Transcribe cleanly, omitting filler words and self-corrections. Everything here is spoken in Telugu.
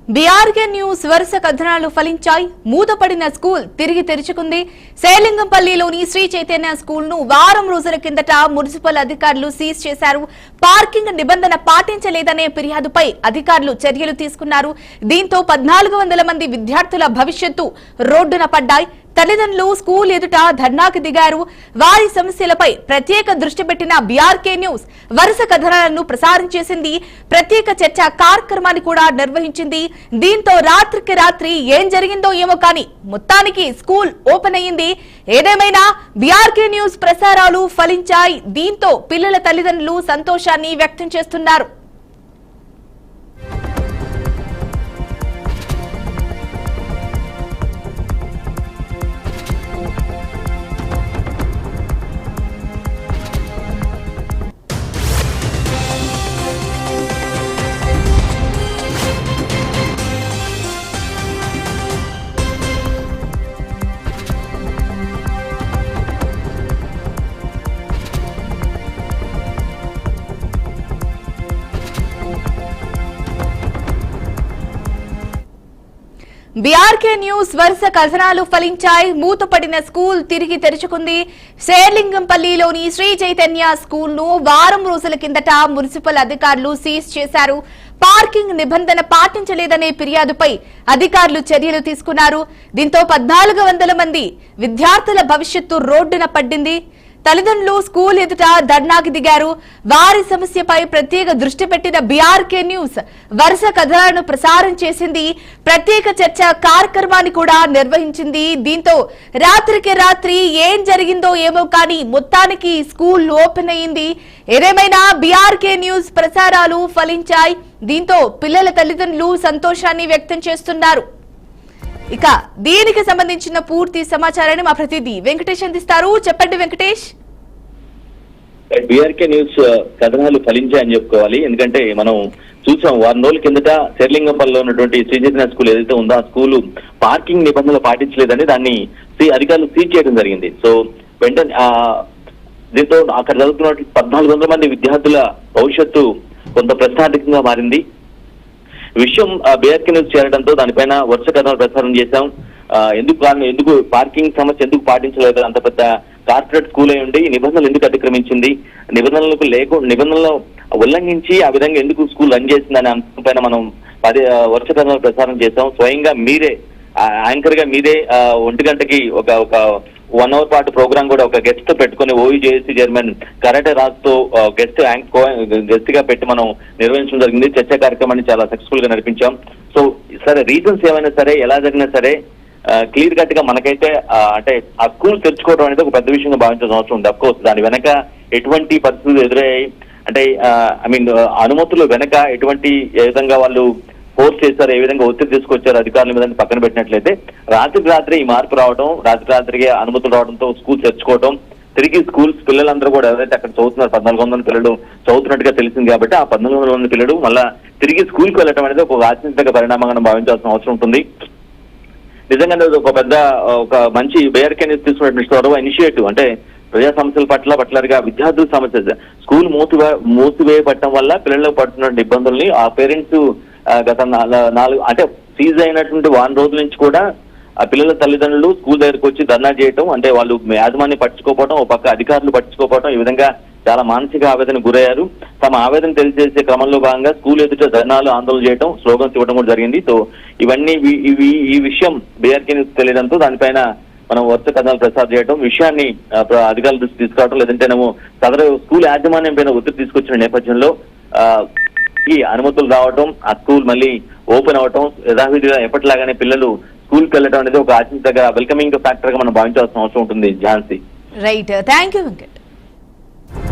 బీఆర్కే న్యూస్ వరుస కథనాలు ఫలించాయి. మూతపడిన స్కూల్ తిరిగి తెరుచుకుంది. సేలింగంపల్లిలోని శ్రీ చైతన్య స్కూల్ ను వారం రోజుల కిందట మున్సిపల్ అధికారులు సీజ్ చేశారు. పార్కింగ్ నిబంధన పాటించలేదనే ఫిర్యాదుపై అధికారులు చర్యలు తీసుకున్నారు. దీంతో 1400 మంది విద్యార్థుల భవిష్యత్తు రోడ్డున పడ్డాయి. తల్లిదండ్రులు స్కూల్ ఎదుట ధర్నాకు దిగారు. వారి సమస్యలపై ప్రత్యేక దృష్టి పెట్టిన బీఆర్కే న్యూస్ వరుస కథనాలను ప్రసారం చేసింది. ప్రత్యేక చర్చా కార్యక్రమాన్ని కూడా నిర్వహించింది. దీంతో రాత్రికి రాత్రి ఏం జరిగిందో ఏమో కానీ మొత్తానికి స్కూల్ ఓపెన్ అయ్యింది. ఏదేమైనా బీఆర్కే న్యూస్ ప్రసారాలు ఫలించాయి. దీంతో పిల్లల తల్లిదండ్రులు సంతోషాన్ని వ్యక్తం చేస్తున్నారు. బీఆర్కే న్యూస్ వరుస కథనాలు ఫలించాయి. మూతపడిన స్కూల్ తిరిగి తెరుచుకుంది. శేర్లింగంపల్లిలోని శ్రీ చైతన్య స్కూల్ ను వారం రోజుల కిందట మున్సిపల్ అధికారులు సీజ్ చేశారు. పార్కింగ్ నిబంధన పాటించలేదనే ఫిర్యాదుపై అధికారులు చర్యలు తీసుకున్నారు. దీంతో 1400 మంది విద్యార్థుల భవిష్యత్తు రోడ్డున పడింది. తల్లిదండ్రులు స్కూల్ ఎదుట ధర్నాకి దిగారు. వారి సమస్యపై ప్రత్యేక దృష్టి పెట్టిన బీఆర్కే న్యూస్ వరుస కథనాలను ప్రసారం చేసింది. ప్రత్యేక చర్చా కార్యక్రమాన్ని కూడా నిర్వహించింది. దీంతో రాత్రికి రాత్రి ఏం జరిగిందో ఏమో కానీ మొత్తానికి స్కూల్ ఓపెన్ అయ్యింది. ఏదేమైనా బీఆర్కే న్యూస్ ప్రసారాలు ఫలించాయి. దీంతో పిల్లల తల్లిదండ్రులు సంతోషాన్ని వ్యక్తం చేస్తున్నారు. ఇక దీనికి సంబంధించిన పూర్తి సమాచారాన్ని మా ప్రతినిధి వెంకటేష్ అందిస్తారు. చెప్పండి వెంకటేష్. బీఆర్కే న్యూస్ కథనాలు ఫలించాయని చెప్పుకోవాలి. ఎందుకంటే మనం చూసాం వారం రోజుల కిందట శేర్లింగంపల్లిలో ఉన్నటువంటి శ్రీ చైతన్య స్కూల్ ఏదైతే ఉందో ఆ స్కూల్ పార్కింగ్ నిబంధనలు పాటించలేదని దాన్ని అధికారులు సీజ్ చేయడం జరిగింది. సో వెంటనే దీంతో అక్కడ చదువుతున్న 1400 మంది విద్యార్థుల భవిష్యత్తు కొంత ప్రశ్నార్థకంగా మారింది. విషయం బీఆర్కే న్యూస్ చేరడంతో దానిపైన వరుస కథనాలు ప్రసారం చేశాం. ఎందుకు పార్కింగ్ సమస్య ఎందుకు పాటించలేదు? అంత పెద్ద కార్పొరేట్ స్కూల్ అయి ఉండి నిబంధనలు ఎందుకు అతిక్రమించింది, నిబంధనలు ఉల్లంఘించి ఆ విధంగా ఎందుకు స్కూల్ రన్ చేసిందనే అంశం పైన మనం వరుస కథనాలు ప్రసారం చేశాం. స్వయంగా మీరే యాంకర్ గా మీరే 1 గంటకి ఒక 1 అవర్ పాటు ప్రోగ్రామ్ కూడా ఒక గెస్ట్ పెట్టుకుని ఓయూజేఏసీ చైర్మన్ కరాటే రాజుతో గెస్ట్ గా పెట్టి మనం నిర్వహించడం జరిగింది. చర్చా కార్యక్రమాన్ని చాలా సక్సెస్ఫుల్ గా నడిపించాం. సో సరే రీజన్స్ ఏమైనా సరే ఎలా జరిగినా సరే క్లియర్ కట్ గా మనకైతే అంటే ఆ స్కూల్ తెరుచుకోవడం అనేది ఒక పెద్ద విషయంగా భావించాల్సిన అవసరం ఉంది. అఫ్కోర్స్ దాని వెనక ఎటువంటి పరిస్థితులు ఎదురయ్యాయి అంటే అనుమతులు వెనక ఎటువంటి ఏ విధంగా వాళ్ళు ఫోర్స్ చేశారు, ఏ విధంగా ఒత్తిడి తీసుకొచ్చారు అధికారుల మీద పక్కన పెట్టినట్లయితే రాత్రికి రాత్రి ఈ మార్పు రావడం, రాత్రికి రాత్రికి అనుమతులు రావడంతో స్కూల్ తెరుచుకోవడం, తిరిగి స్కూల్స్ పిల్లలందరూ కూడా ఎవరైతే అక్కడ చదువుతున్నారు 1400 పిల్లలు చదువుతున్నట్టుగా తెలిసింది కాబట్టి ఆ 1400 మంది పిల్లలు మళ్ళా తిరిగి స్కూల్కి వెళ్ళడం అనేది ఒక ఆశించదగ్గ పరిణామంగా భావించాల్సిన అవసరం ఉంటుంది. నిజంగానే ఒక పెద్ద ఒక మంచి బీఆర్కే న్యూస్ తీసుకున్నటువంటి ఇనిషియేటివ్ అంటే ప్రజా సమస్యల పట్లగా విద్యార్థుల సమస్య స్కూల్ మూసివేయబట్టడం వల్ల పిల్లలకు పడుతున్న ఇబ్బందుల్ని ఆ పేరెంట్స్ గత 4 అంటే సీజ్ అయినటువంటి వారం రోజుల నుంచి కూడా ఆ పిల్లల తల్లిదండ్రులు స్కూల్ దగ్గరకు వచ్చి ధర్నా చేయటం, అంటే వాళ్ళు యాజమాన్యం పట్టించుకోవడం, ఒక పక్క అధికారులు పట్టించుకోవడం, ఈ విధంగా చాలా మానసిక ఆవేదన గురయ్యారు. తమ ఆవేదన తెలియజేసే క్రమంలో భాగంగా స్కూల్ ఎదుట ధర్నాలు ఆందోళన చేయడం, స్లోగన్స్ ఇవ్వడం కూడా జరిగింది. సో ఇవన్నీ ఈ విషయం బీఆర్కే న్యూస్ తెలియడంతో దానిపైన మనం వరుస కథనాలు ప్రసారం చేయడం, విషయాన్ని అధికారుల దృష్టి తీసుకురావడం, లేదంటేనేమో సదరు స్కూల్ యాజమాన్యం పైన ఒత్తిడి తీసుకొచ్చిన నేపథ్యంలో ఈ అనుమతులు రావడం, ఆ స్కూల్ మళ్ళీ ఓపెన్ అవటం, యథావిధిగా ఎప్పటిలాగానే పిల్లలు స్కూల్కి వెళ్ళడం అనేది ఒక ఆశించగా వెల్కమింగ్ ఫ్యాక్టర్ గా మనం భావించాల్సిన అవసరం ఉంటుంది. Jhansi. Right, thank you Venkat.